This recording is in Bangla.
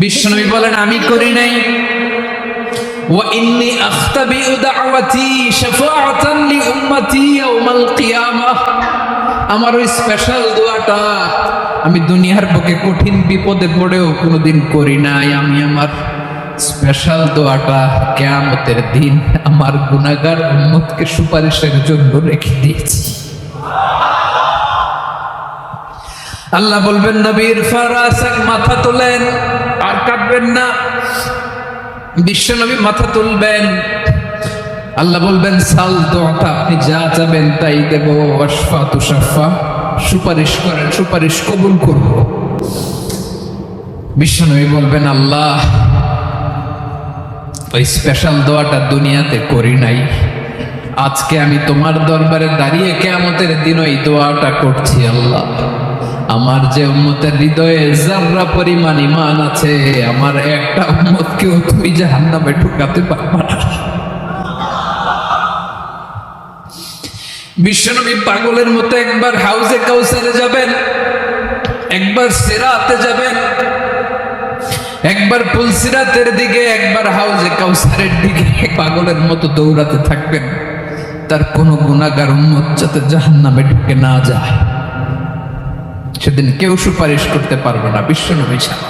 বিশ্বনবী বলেন আমি করি নাই। ওয়া ইন্নী আখতাবিউ দাওয়াতি শাফাআতান লি উম্মতি ইয়াউমাল কিয়ামাহ। আমার ওই স্পেশাল দোয়াটা আমি দুনিয়ার বুকে কঠিন বিপদে পড়েও কোনোদিন করি নাই। আমি আমার স্পেশাল দোয়াটা কিয়ামতের দিন আমার গুনাহগার উম্মতকে সুপারিশের জন্য রেখে দিয়েছি। আল্লাহ বলবেন নবীর ফারাসাক, মাথা তোলেন, আর কাঁদবেন না। বিশ্বনবী মাথা তুলবেন। আল্লাহ বলবেন সাল দোয়াটা, আপনি যা চাবেন তাই দেব। ওয়াশফা তুশাফা, সুপারিশ করেন, সুপারিশ কবুল করব। বিশ্বনবী বলবেন আল্লাহ ওই স্পেশাল দোয়াটা দুনিয়াতে করি নাই, আজকে আমি তোমার দরবারে দাঁড়িয়ে কিয়ামতের দিন ওই দোয়াটা করছি। আল্লাহ আমার যে উম্মতের হৃদয়ে যাররা পরিমাণ ঈমান আছে, আমার একটা উম্মতকেও তুমি জাহান্নামে ঢুকাতে পারবা না। বিশ্বনবী পাগলের মতো একবার হাউজে কাউসারে যাবেন, একবার সিরাতে যাবেন, একবার পুলসিরাতের দিকে, একবার হাউজে কাউসারের দিকে পাগলের মতো দৌড়াতে থাকবেন। তার কোনো গুনাহগার উম্মত যাতে জাহান্নামে ঢুকে না যায়, সেদিন কেউ সুপারিশ করতে পারবে না বিশ্বনবী ছাড়া।